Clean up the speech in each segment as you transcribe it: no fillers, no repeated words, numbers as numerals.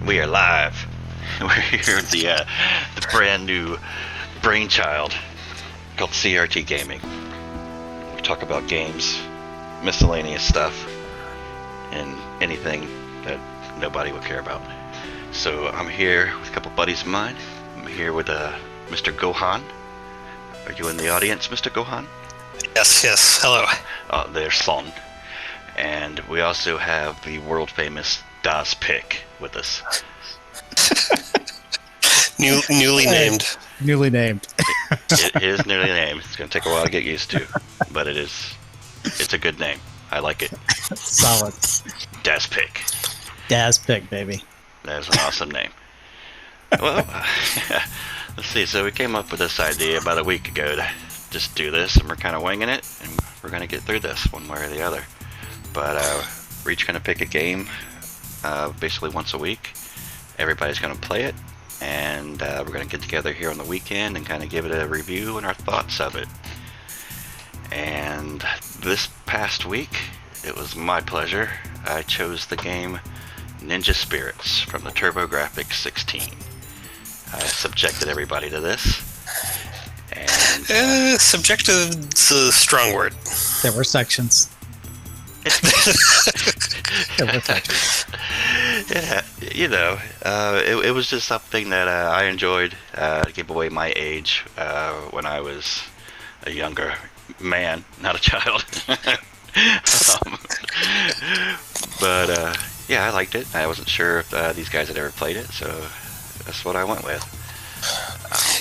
We are live. We're here at the brand new brainchild called CRT Gaming. We talk about games, miscellaneous stuff, and anything that nobody would care about. So I'm here with a couple buddies of mine. I'm here with Mr. Gohan. Are you in the audience, Mr. Gohan? Yes. Hello. There's Son. And we also have the world famous Dazpick with us. Newly named. Newly named. It is newly named. It's going to take a while to get used to, but it's a good name. I like it. Solid. Dazpick. Dazpick, baby. That is an awesome name. Well, let's see. So we came up with this idea about a week ago to just do this, and we're kind of winging it, and we're going to get through this one way or the other. But we're each going to pick a game basically once a week. Everybody's going to play it, and we're going to get together here on the weekend and kind of give it a review and our thoughts of it. And this past week, it was my pleasure. I chose the game Ninja Spirits from the TurboGrafx-16. I subjected everybody to this. And Subjective's a strong word. There were sections. There were sections. Yeah, it was just something that I enjoyed. To give away my age when I was a younger man, not a child. But yeah, I liked it. I wasn't sure if these guys had ever played it, so that's what I went with.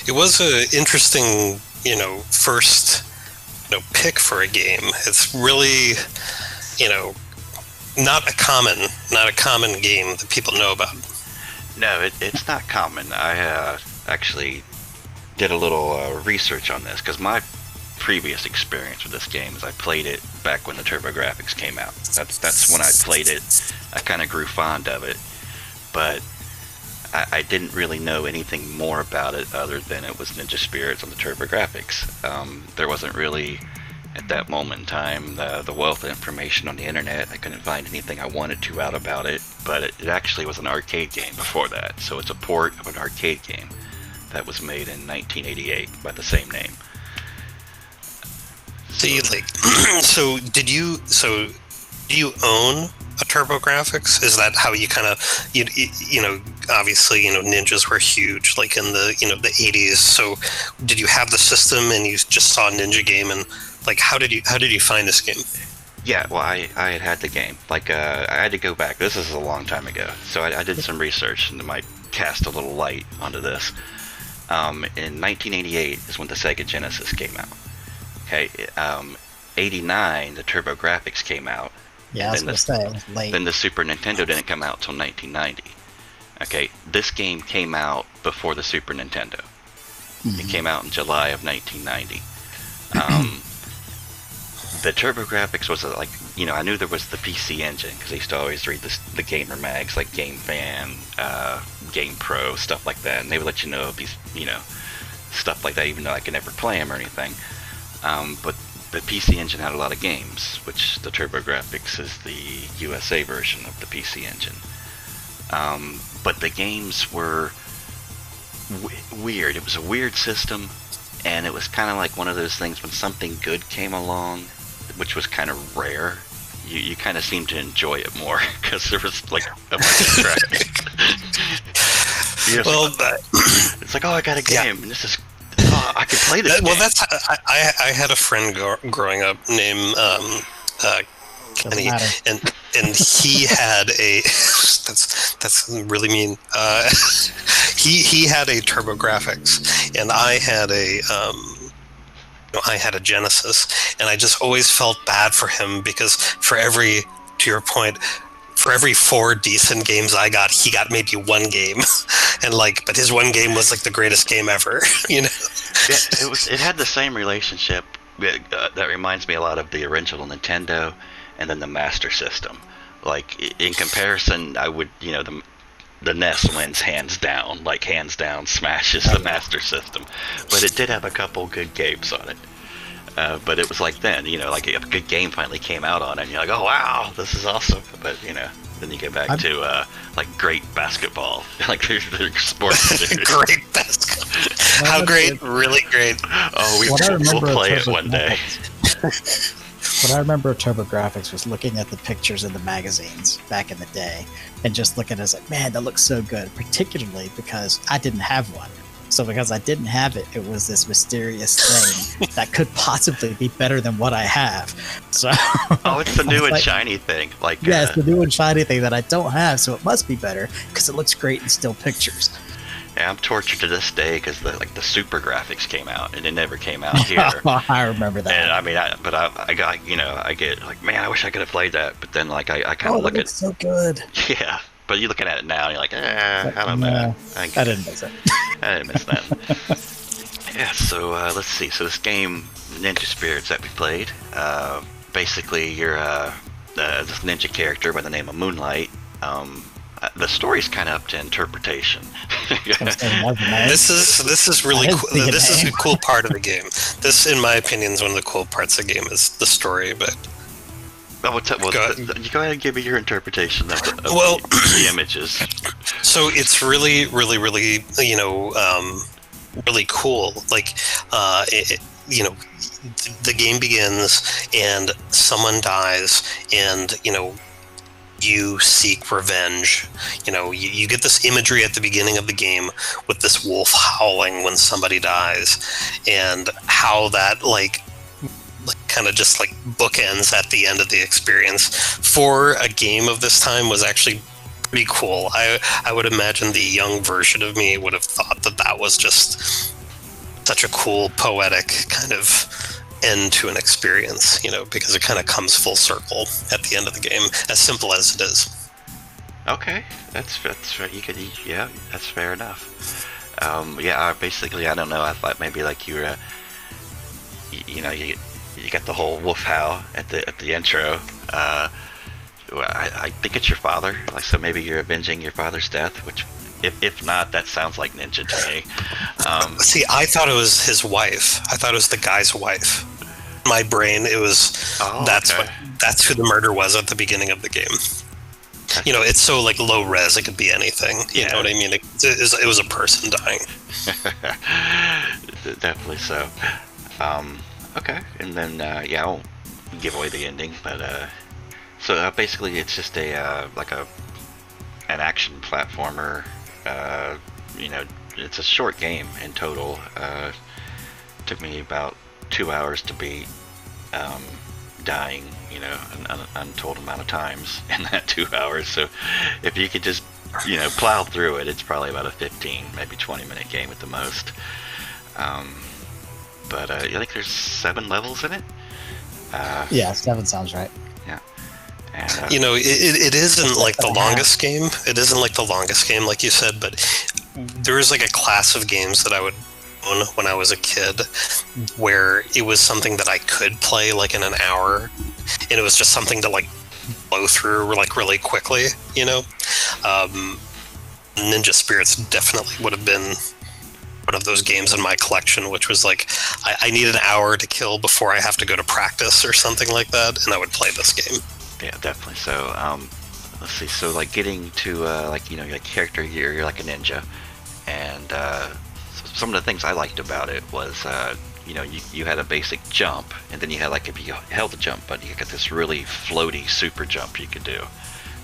It was an interesting, first, pick for a game. It's really, not a common game that people know about. No, it's not common. I actually did a little research on this because my previous experience with this game is I played it back when the TurboGrafx came out. That's when I played it. I kind of grew fond of it, but I didn't really know anything more about it other than it was Ninja Spirits on the TurboGrafx. There wasn't really, at that moment in time, the wealth of information on the internet. I couldn't find anything I wanted to out about it, but it actually was an arcade game before that. So it's a port of an arcade game that was made in 1988 by the same name. So do you own a TurboGrafx? Is that how you kind of, obviously, ninjas were huge, like in the, the 80s. So did you have the system and you just saw Ninja Game and like, how did you find this game? Yeah, well, I had the game. Like, I had to go back. This is a long time ago. So I did some research and it might cast a little light onto this. In 1988 is when the Sega Genesis came out. Okay, 89, the TurboGrafx came out. Yeah, I was going to say, late. Then the Super Nintendo didn't come out till 1990. Okay, this game came out before the Super Nintendo. Mm-hmm. It came out in July of 1990. The TurboGrafx was I knew there was the PC Engine because I used to always read the gamer mags like Game Fan, Game Pro, stuff like that, and they would let you know of these, stuff like that, even though I could never play them or anything. But the PC Engine had a lot of games, which the TurboGrafx is the USA version of the PC Engine. But the games were weird. It was a weird system, and it was kind of like one of those things when something good came along, which was kind of rare. You kind of seemed to enjoy it more because there was like a bunch of crap. It's like, oh, I got a game, and this is. I can play this. Well, that's I had a friend growing up named Kenny, and he had a that's really mean. He had a TurboGrafx, and I had a Genesis, and I just always felt bad for him because to your point, for every 4 decent games I got, he got maybe one game, and but his one game was like the greatest game ever, Yeah, it had the same relationship that reminds me a lot of the original Nintendo and then the Master System. Like in comparison, I would the NES wins hands down, smashes the Master System, but it did have a couple good games on it. But it was like then, like a good game finally came out on it, and you're like, oh wow, this is awesome. But Then you go back to like great basketball, like their sports. Great basketball. How great? Really great. Oh, we'll play it one day. What I remember of TurboGrafx was looking at the pictures in the magazines back in the day and just looking at it like, man, that looks so good, particularly because I didn't have one. So because I didn't have it, it was this mysterious thing that could possibly be better than what I have. So oh, it's the new and shiny thing. Like yeah, it's the new and shiny thing that I don't have, so it must be better because it looks great in still pictures. Yeah, I'm tortured to this day because the Super Graphics came out and it never came out here. I remember that. And I mean, I got I get like, man, I wish I could have played that. But then like I kind of look at so good. Yeah, but you're looking at it now and you're like, I don't know. I didn't miss it. I didn't miss that. Yeah, so let's see. So this game, Ninja Spirits, that we played, basically you're this ninja character by the name of Moonlight. The story's kind of up to interpretation. This is really cool. This is a cool part of the game. This, in my opinion, is one of the cool parts of the game, is the story. But you go ahead and give me your interpretation of the images. So it's really, really, really, really cool. Like, the game begins and someone dies, and you seek revenge. You get this imagery at the beginning of the game with this wolf howling when somebody dies, and how that kind of just bookends at the end of the experience for a game of this time was actually pretty cool. I would imagine the young version of me would have thought that was just such a cool poetic kind of end to an experience, because it kind of comes full circle at the end of the game, as simple as it is. Okay, that's yeah, that's fair enough. Basically, I don't know. I thought maybe like you got the whole wolf howl at the intro. I think it's your father. So maybe you're avenging your father's death, which. If not, that sounds like Ninja to me. See, I thought it was his wife. I thought it was the guy's wife. In my brain, it was that's who the murder was at the beginning of the game. It's so low res; it could be anything. You know what I mean? It was a person dying. Definitely so. Okay, and then I won't give away the ending, but so basically, it's just an action platformer. It's a short game in total. Took me about 2 hours to beat, dying, an untold amount of times in that 2 hours. So if you could just, plow through it, it's probably about a 15, maybe 20-minute game at the most. But I think there's 7 levels in it. Yeah, 7 sounds right. Yeah. And, it isn't like the longest game. It isn't like the longest game, like you said, but there is a class of games that I would own when I was a kid where it was something that I could play in an hour, and it was just something to blow through really quickly. Ninja Spirits definitely would have been one of those games in my collection, which was I need an hour to kill before I have to go to practice or something like that, and I would play this game. Yeah, definitely. So, let's see. So, getting to your character, you're like a ninja, and some of the things I liked about it was, you had a basic jump, and then you had if you held the jump button, you got this really floaty super jump you could do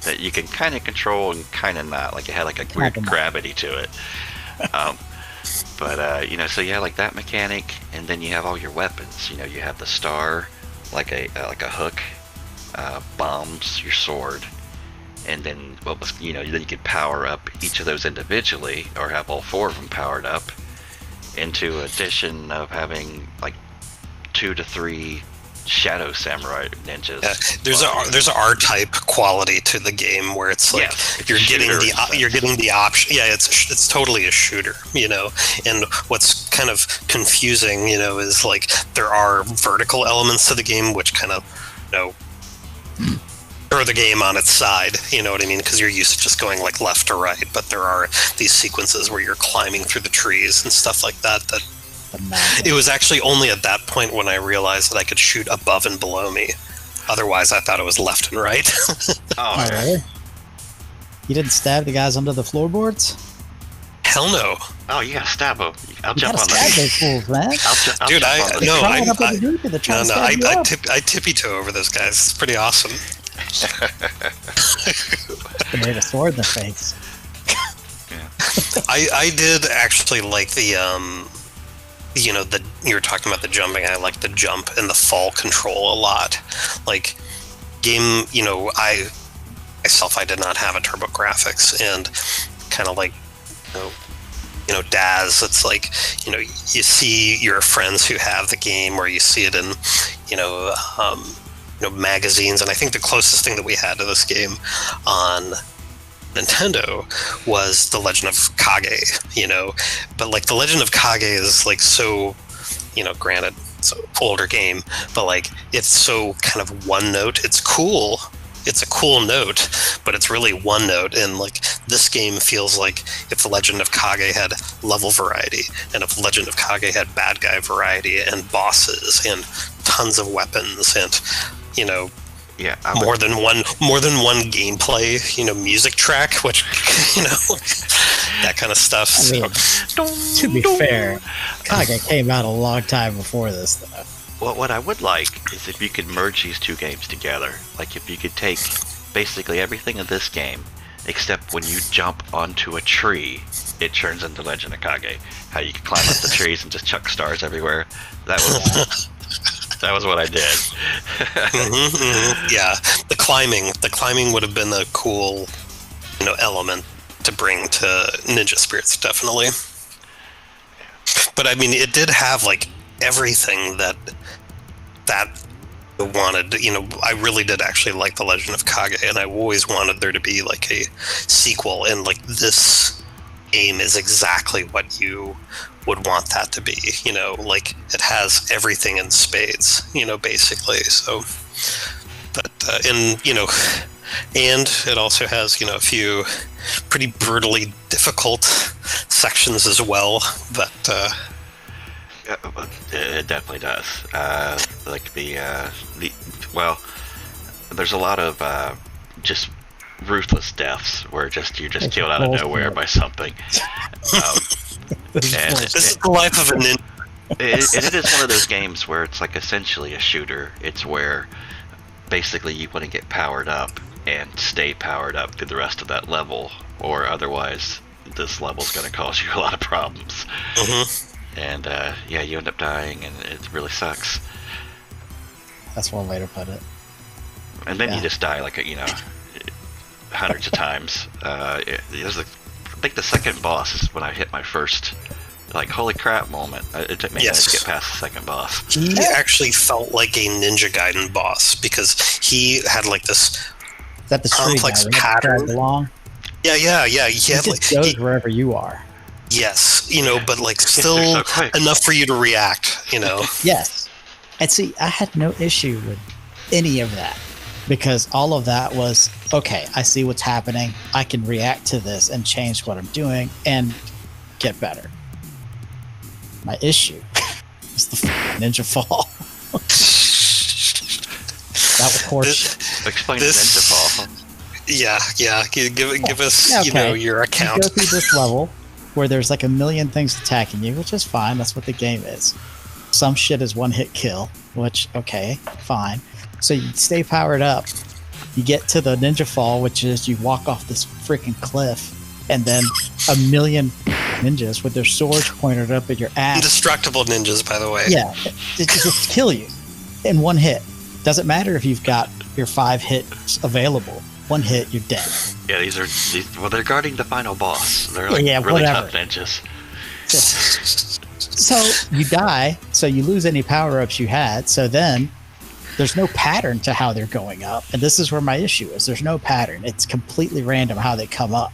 that you can kind of control and kind of not. It had a weird gravity to it. So you have that mechanic, and then you have all your weapons. You have the star, like a hook. Bombs, your sword, and then then you could power up each of those individually, or have all 4 of them powered up, into addition of having 2 to 3 shadow samurai ninjas. Yeah, there's an R-type quality to the game where it's you're getting the option. Yeah, it's totally a shooter, And what's kind of confusing, is there are vertical elements to the game which kind of throw the game on its side, you know what I mean? Because you're used to just going left to right, but there are these sequences where you're climbing through the trees and stuff like that. It was actually only at that point when I realized that I could shoot above and below me. Otherwise, I thought it was left and right. Oh, really? You didn't stab the guys under the floorboards? Hell no. Oh, you gotta stab them. I'll You jump gotta on stab that. those fools, man. Dude, Crawling up underneath you, they're trying to stab you up. I tippy-toe over those guys. It's pretty awesome. They made a sword in the face. I did actually like the you were talking about the jumping. I like the jump and the fall control a lot. Like game, I did not have a TurboGrafx, and kind of like Daz, it's like you see your friends who have the game, or you see it in magazines. And I think the closest thing that we had to this game on Nintendo was The Legend of Kage, but like The Legend of Kage is like so, granted it's an older game, but like it's so kind of one note. It's cool. It's a cool note, but it's really one note. And like this game feels like if The Legend of Kage had level variety, and if Legend of Kage had bad guy variety and bosses and tons of weapons and more than one gameplay, music track, which that kind of stuff. I mean, to be fair, Kage came out a long time before this stuff. Well, what I would like is if you could merge these two games together. Like if you could take basically everything in this game, except when you jump onto a tree, it turns into Legend of Kage. How you can climb up the trees and just chuck stars everywhere. That was what I did. Yeah, the climbing would have been a cool, element to bring to Ninja Spirits, definitely. But I mean, it did have like everything that I wanted. I really did actually like The Legend of Kage, and I always wanted there to be like a sequel, and like this game is exactly what you would want that to be. Like it has everything in spades, basically. So, but and it also has a few pretty brutally difficult sections as well. But it definitely does. Like there's a lot of just ruthless deaths where you're just killed out of nowhere by something. And this is the life of a ninja. It is one of those games where it's like essentially a shooter. It's where basically you want to get powered up and stay powered up through the rest of that level, or otherwise this level's going to cause you a lot of problems. And you end up dying, and it really sucks. That's one way to put it. And then you just die like hundreds of times. I think the second boss is when I hit my first holy crap moment. It took me a minute to get past the second boss. He actually felt like a Ninja Gaiden boss because he had like this complex pattern. Yeah. He had goes wherever you are. Yes, but like still enough for you to react. Yes, and see, I had no issue with any of that because all of that was okay. I see what's happening. I can react to this and change what I'm doing and get better. My issue is the Ninja Fall. That was horseshit. Explain the Ninja Fall. Yeah. Give us your account. You go through this level where there's like a million things attacking you, which is fine. That's what the game is. Some shit is one hit kill, which okay, fine. So you stay powered up. You get to the Ninja Fall, which is you walk off this freaking cliff, and then a million ninjas with their swords pointed up at your ass. Indestructible ninjas, by the way. Yeah, it just kill you in one hit. Doesn't matter if you've got your 5 hits available. One hit, you're dead. Yeah, they're guarding the final boss. They're really tough ninjas. So you die, so you lose any power-ups you had, so then there's no pattern to how they're going up. And this is where my issue is. There's no pattern. It's completely random how they come up.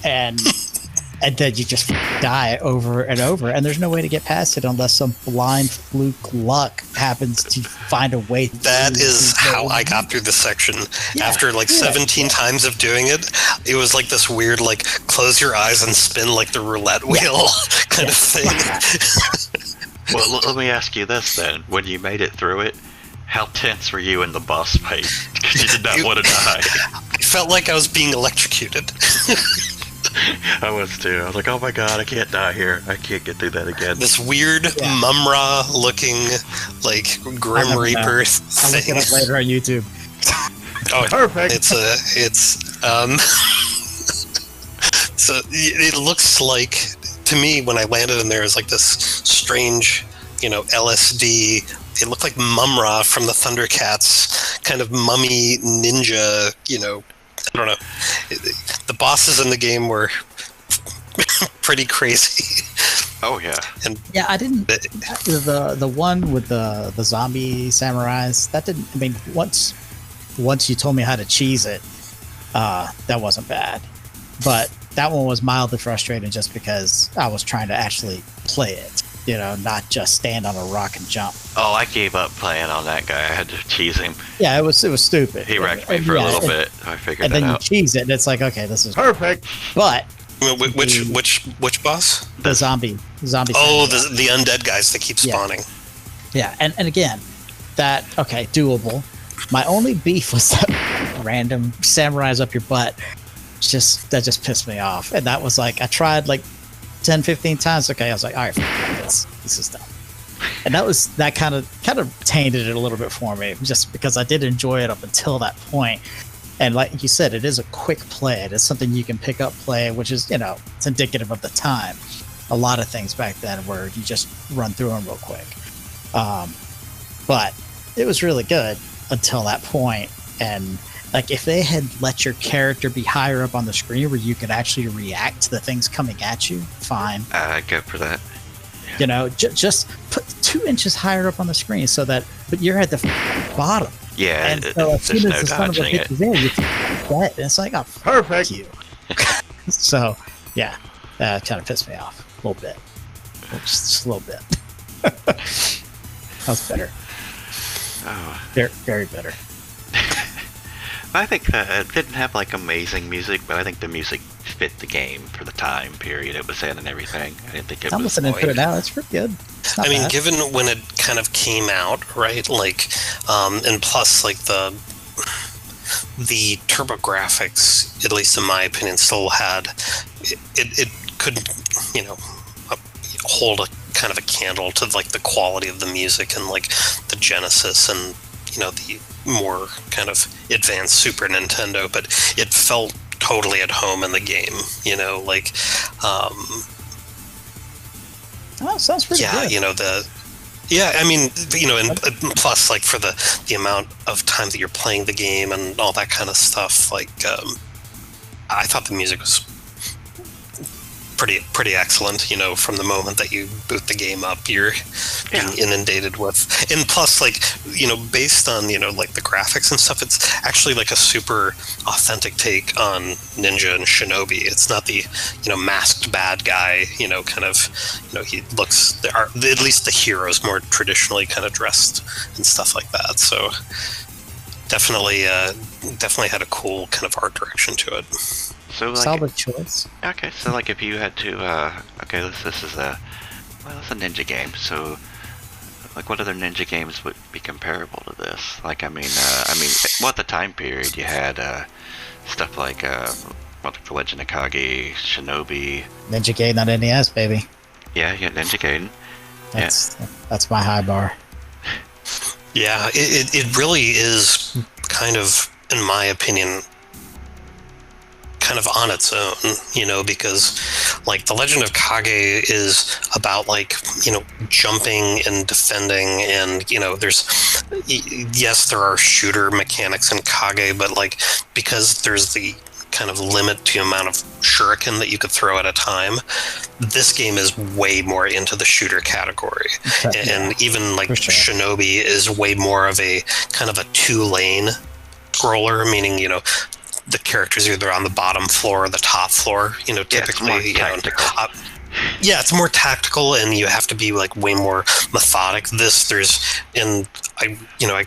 And then you just die over and over, and there's no way to get past it unless some blind fluke luck happens to find a way. That is how I got through the section. After 17 times of doing it, it was like this weird close your eyes and spin like the roulette wheel kind of thing. Well, let me ask you this then. When you made it through it, how tense were you in the boss fight? Because you did not want to die. I felt like I was being electrocuted. I was too. I was like, oh my god, I can't die here. I can't get through that again. This weird Mumra looking, like, Grim Reaper I'll look it up later on YouTube. Oh, Perfect. So it looks like, to me, when I landed in there, it's like this strange, LSD. It looked like Mumra from the Thundercats, kind of mummy ninja, I don't know. The bosses in the game were pretty crazy. Oh yeah. And yeah, I didn't. The one with the zombie samurais, that didn't. I mean, once you told me how to cheese it, that wasn't bad. But that one was mildly frustrating just because I was trying to actually play it, not just stand on a rock and jump. Oh, I gave up playing on that guy. I had to cheese him. Yeah, it was stupid. He wrecked me for a little bit. I figured that out. And then you cheese it, and it's like, okay, this is perfect. But which boss? The zombie. Oh, the undead guys that keep spawning. Yeah, and again, doable. My only beef was that random samurais up your butt. That just pissed me off. And that was like, I tried like 10, 15 times. Okay, I was like, all right, this is done. And that kind of tainted it a little bit for me, just because I did enjoy it up until that point. And like you said, it is a quick play. It is something you can pick up, play, which is, it's indicative of the time. A lot of things back then where you just run through them real quick. But it was really good until that point. And like, if they had let your character be higher up on the screen where you could actually react to the things coming at you, fine. I'd go for that. Yeah. Just put 2 inches higher up on the screen but you're at the bottom. Yeah, and so as soon as the son of a bitch is in, you dead. And it's like, oh, perfect. You. So, yeah, that kind of pissed me off a little bit. Just a little bit. That was better. Oh. Very, very better. I think that it didn't have like amazing music, but I think the music fit the game for the time period it was in and everything. I didn't think it was. I'm listening to it now. It's pretty good. I mean, given when it kind of came out, right? Like, and plus, like the TurboGrafx, at least in my opinion, still had it could, hold a kind of a candle to like the quality of the music and like the Genesis and the more kind of advanced Super Nintendo, but it felt totally at home in the game, oh, sounds pretty good. And plus, like, for the amount of time that you're playing the game and all that kind of stuff, like, I thought the music was pretty excellent, from the moment that you boot the game up, you're being inundated with, and plus, like, based on, like the graphics and stuff, it's actually like a super authentic take on Ninja and Shinobi. It's not the, masked bad guy, kind of, he looks, at least the hero's more traditionally kind of dressed and stuff like that, so definitely had a cool kind of art direction to it. So, like, solid choice. Okay, so like if you had to, this is a ninja game. So, like, what other ninja games would be comparable to this? Like, the time period you had stuff like the Legend of Kage, Shinobi, Ninja Gaiden on NES, baby. Yeah, Ninja Gaiden. That's my high bar. Yeah, it really is kind of, in my opinion, kind of on its own, because like the Legend of Kage is about like, jumping and defending, and there are shooter mechanics in Kage, but like because there's the kind of limit to the amount of shuriken that you could throw at a time, this game is way more into the shooter category. And even like Shinobi is way more of a kind of a 2-lane scroller, meaning the character's either on the bottom floor or the top floor, typically. It's more tactical, and you have to be like way more methodic. I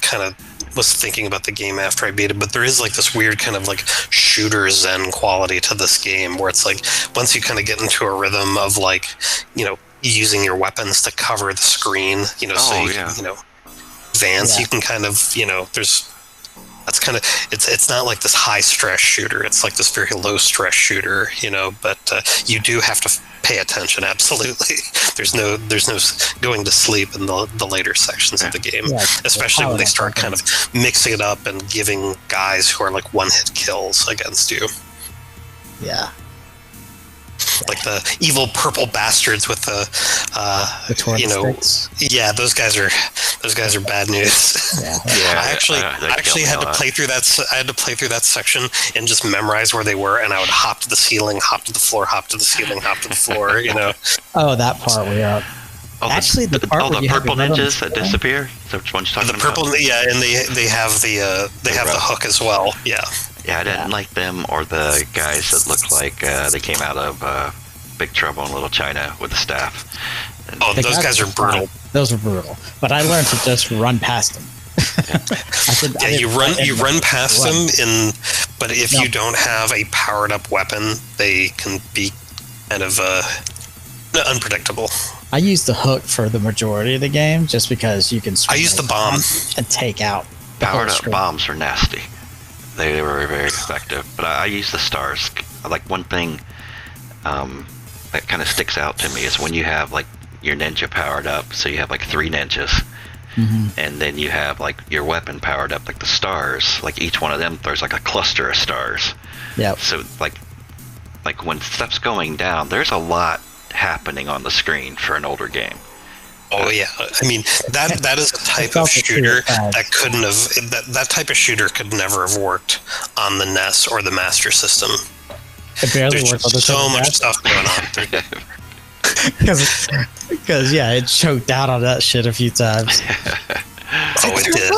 kind of was thinking about the game after I beat it, but there is like this weird kind of like shooter zen quality to this game, where it's like once you kind of get into a rhythm of like, using your weapons to cover the screen, advance, you can kind of, there's that's kind of it's not like this high stress shooter. It's like this very low stress shooter, but you do have to pay attention. Absolutely. There's no going to sleep in the later sections of the game, especially when they start kind of mixing it up and giving guys who are like one-hit kills against you. Yeah. Like the evil purple bastards with the sticks. Yeah, those guys are bad news. Yeah. I actually had to play through that. I had to play through that section and just memorize where they were, and I would hop to the ceiling, hop to the floor, hop to the ceiling, hop to the floor. Oh, that part where actually the part where the purple ninjas that disappear. Is that which one you're talking about? The purple, yeah, and they have the hook as well. Yeah. Yeah, I didn't like them or the guys that looked like they came out of Big Trouble in Little China with the staff. Those guys are brutal. Those are brutal. But I learned to just run past them. You run past them, but if you don't have a powered up weapon, they can be kind of unpredictable. I used the hook for the majority of the game just because you can swing. I used the bomb and take out. Powered up bombs are nasty. They were very effective, but I use the stars. Like one thing that kind of sticks out to me is when you have like your ninja powered up. So you have like 3 ninjas, and then you have like your weapon powered up, like the stars. Like each one of them, there's like a cluster of stars. Yeah. So like when stuff's going down, there's a lot happening on the screen for an older game. Oh yeah, I mean that is a type of shooter that couldn't have that type of shooter could never have worked on the NES or the Master System. It barely There's worked on the so much stuff going on. Because it choked out on that shit a few times. It did.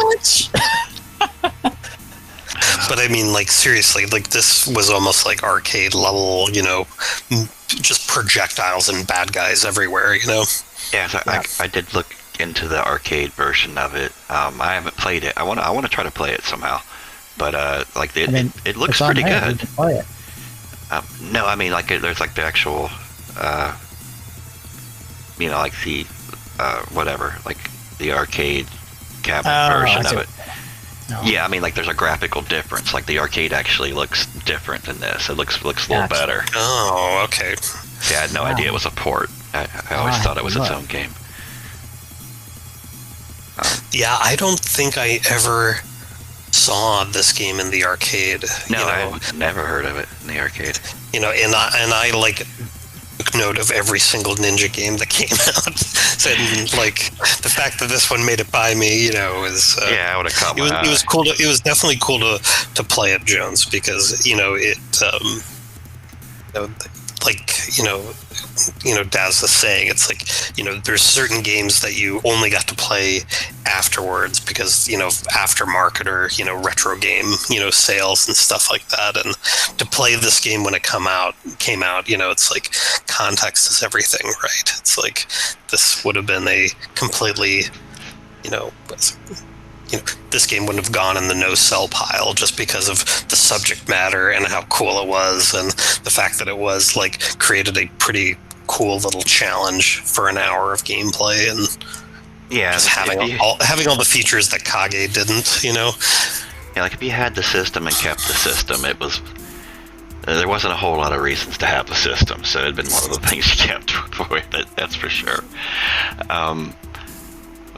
But I mean, like seriously, like this was almost like arcade level, just projectiles and bad guys everywhere, Yeah, so I did look into the arcade version of it. I haven't played it. I want to try to play it somehow, but it looks pretty good. Play it. No, I mean like there's like the actual, like the whatever, like the arcade cabinet version of it. No. Yeah, I mean like there's a graphical difference. Like the arcade actually looks different than this. It looks a little better. Oh, okay. Yeah, I had no idea it was a port. I always thought it was its own game. Yeah, I don't think I ever saw this game in the arcade. No, I've never heard of it in the arcade. And I like took note of every single Ninja game that came out. So, like the fact that this one made it by me, was I would have caught my eye. It was cool. It was definitely cool to play it, Jones, because Daz was saying, it's like, there's certain games that you only got to play afterwards because, aftermarket or, retro game, sales and stuff like that. And to play this game when it came out, it's like context is everything, right? It's like this would have been a completely, this game wouldn't have gone in the no-sell pile just because of the subject matter and how cool it was, and the fact that it was like created a pretty cool little challenge for an hour of gameplay, and just having all the features that Kage didn't, Yeah, like if you had the system and kept the system, there wasn't a whole lot of reasons to have the system, so it'd been one of the things you kept for it. That's for sure.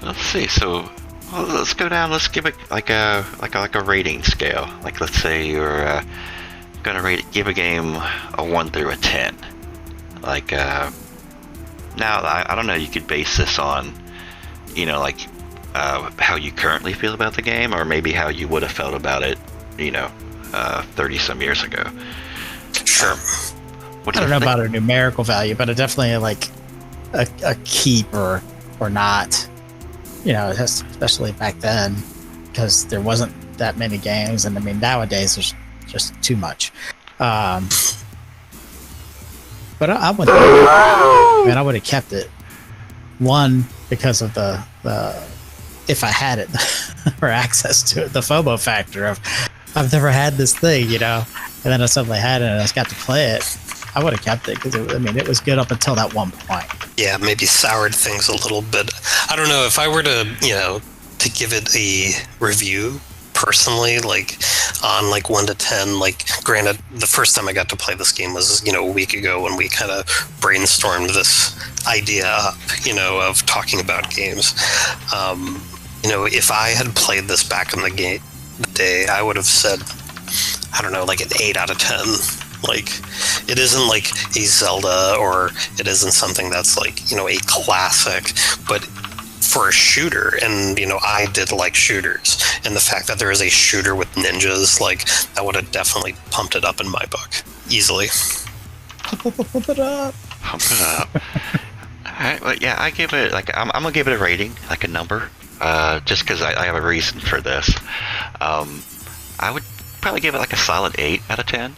Let's see. So. Well, let's go down. Let's give it like a rating scale. Like let's say you're gonna give a game a 1 through a 10. Like now I don't know. You could base this on, how you currently feel about the game, or maybe how you would have felt about it, 30 some years ago. Sure. I don't know about a numerical value, but it definitely like a keep or not. Especially back then, because there wasn't that many games, and I mean nowadays there's just too much. But I would have kept it. One, because of the if I had it or access to it, the FOMO factor of I've never had this thing, and then I suddenly had it and I got to play it. I would have kept it because it was good up until that one point. Yeah, maybe soured things a little bit. I don't know if I were to, to give it a review per personally, like on like 1 to 10. Like, granted, the first time I got to play this game was a week ago when we kind of brainstormed this idea up, of talking about games. If I had played this back in the day, I would have said, I don't know, like an 8 out of 10. Like, it isn't like a Zelda, or it isn't something that's like, a classic, but for a shooter, and I did like shooters, and the fact that there is a shooter with ninjas, like, that would have definitely pumped it up in my book easily. Pump it up. Pump it up. Alright, well, yeah, I give it, like, I'm gonna give it a rating, like a number, just because I have a reason for this. I would probably give it like a solid 8 out of 10.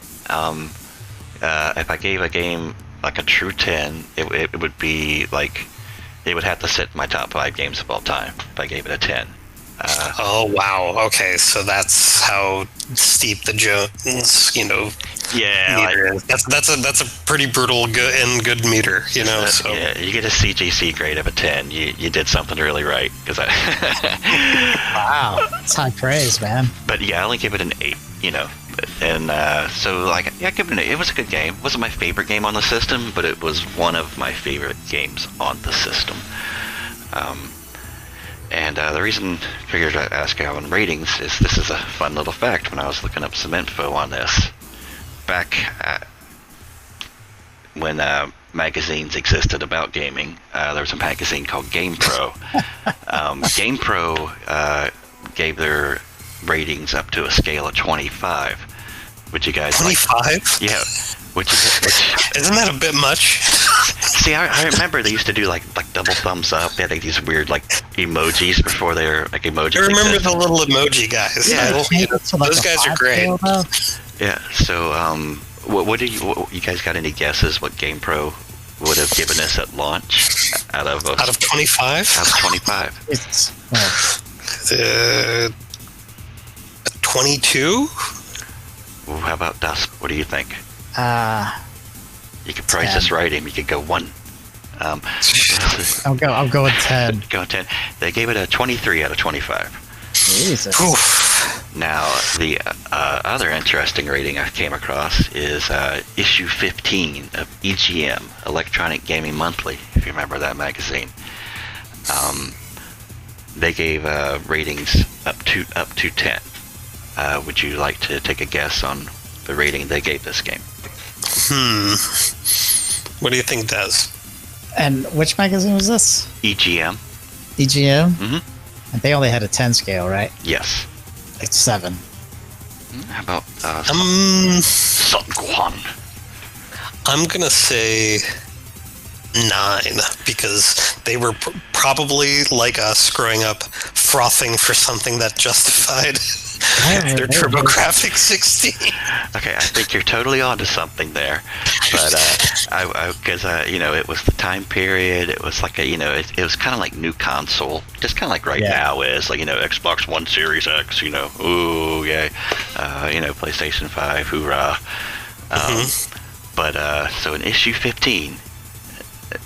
If I gave a game like a true 10, it would be like, it would have to sit in my top 5 games of all time if I gave it a 10. Oh wow! Okay, so that's how steep the Jones, yeah, meter is. That's a pretty brutal good meter, So yeah, you get a CGC grade of a 10. You did something really right, because Wow, that's high praise, man. But yeah, I only give it an 8. And so like, yeah, I give it an 8. It was a good game. It wasn't my favorite game on the system, but it was one of my favorite games on the system. And the reason I figured I'd ask you on ratings is, this is a fun little fact. When I was looking up some info on this, back when magazines existed about gaming, there was a magazine called GamePro. GamePro gave their ratings up to a scale of 25. Would you guys 25? Yeah. Which isn't that a bit much? See, I remember they used to do like double thumbs up. They had like these weird like emojis before they were like emojis. I remember existed. the little emoji guys. Yeah, those guys are great. Yeah. So, what do you guys got any guesses what GamePro would have given us at launch out of 25? Out of 25. It's 22? How about Dust? What do you think? You could price 10. this right in. You could go 1. I'll go with 10. Go 10. They gave it a 23 out of 25. Jesus. Oof. Now, the other interesting rating I came across is issue 15 of EGM, Electronic Gaming Monthly, if you remember that magazine. They gave ratings up to 10. Would you like to take a guess on the rating they gave this game? What do you think, Des? And which magazine was this? EGM. EGM? Mm-hmm. And they only had a 10 scale, right? Yes. It's 7. How about Son Gohan? I'm gonna say 9, because they were probably like us growing up, frothing for something that justified their TurboGrafx-16. Okay, I think you're totally onto something there, but because it was the time period. It was like it was kind of like new console, just kind of like now is like Xbox One Series X. Ooh yay, PlayStation 5, hoorah. But so in issue 15,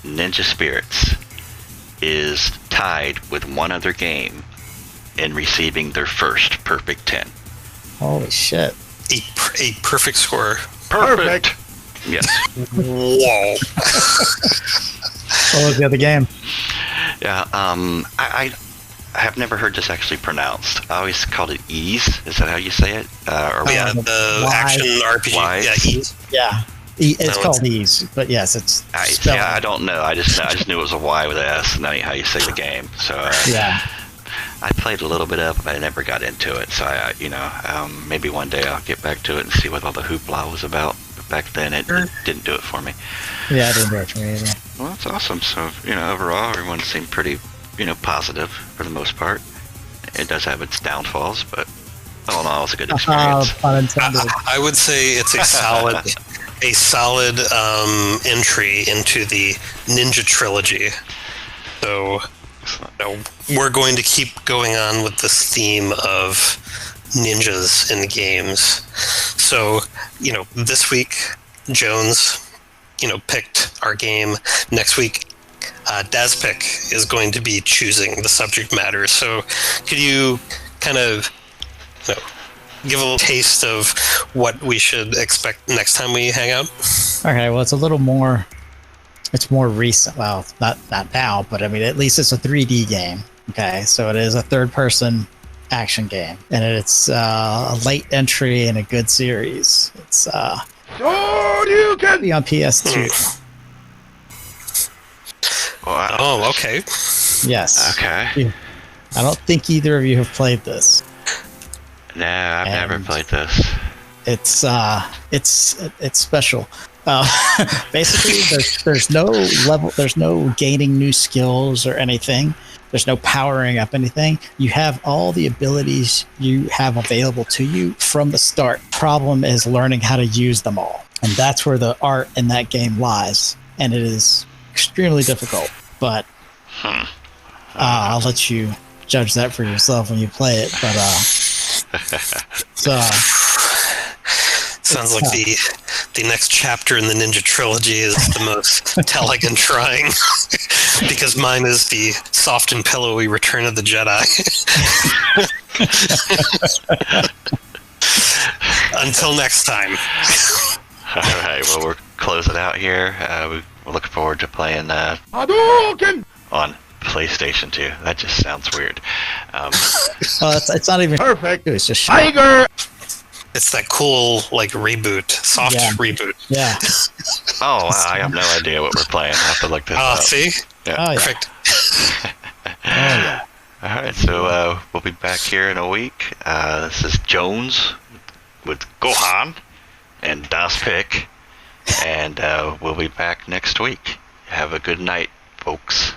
Ninja Spirits is tied with one other game in receiving their first perfect 10. Holy shit. A perfect score. Perfect. Yes. Whoa. What was the other game? Yeah. I have never heard this actually pronounced. I always called it Ease. Is that how you say it? The action RPG. Wise? Yeah, Ease. Yeah. It's called Ease, but yes, it's spelled. I don't know. I just knew it was a Y with an S, and that ain't how you say the game. So yeah. I played a little bit of it, but I never got into it. So maybe one day I'll get back to it and see what all the hoopla was about. But back then, it didn't do it for me. Yeah, it didn't work for me either. Well, that's awesome. So overall, everyone seemed pretty, positive for the most part. It does have its downfalls, but all in all, it's a good experience. Pun intended. I would say it's a solid. A solid entry into the Ninja trilogy. So we're going to keep going on with this theme of ninjas in games. So, this week, Jones, picked our game. Next week, Dazpick is going to be choosing the subject matter. So could you kind of So, give a little taste of what we should expect next time we hang out. Okay, well, it's a little more. It's more recent. Well, not now, but I mean, at least it's a 3D game. Okay, so it is a third-person action game, and it's a late entry in a good series. It's you can be on PS2. Oh, okay. Yes. Okay. I don't think either of you have played this. No, I've never played this. It's special. Basically, there's no level, there's no gaining new skills or anything. There's no powering up anything. You have all the abilities you have available to you from the start. Problem is learning how to use them all, and that's where the art in that game lies. And it is extremely difficult. But I'll let you judge that for yourself when you play it. But sounds like the next chapter in the Ninja trilogy is the most telling and trying, because mine is the soft and pillowy Return of the Jedi. Until next time. All right, well, we're closing out here. We're looking forward to playing Hadouken! on PlayStation 2. That just sounds weird. it's not even Perfect. It's just Tiger! It's that cool, like, reboot, soft reboot. Yeah. Oh, wow, I have no idea what we're playing. I have to look this up. See? Yeah. Oh, yeah. Perfect. Oh, yeah. All right, so we'll be back here in a week. This is Jones with Gohan and Dazpick, and we'll be back next week. Have a good night, folks.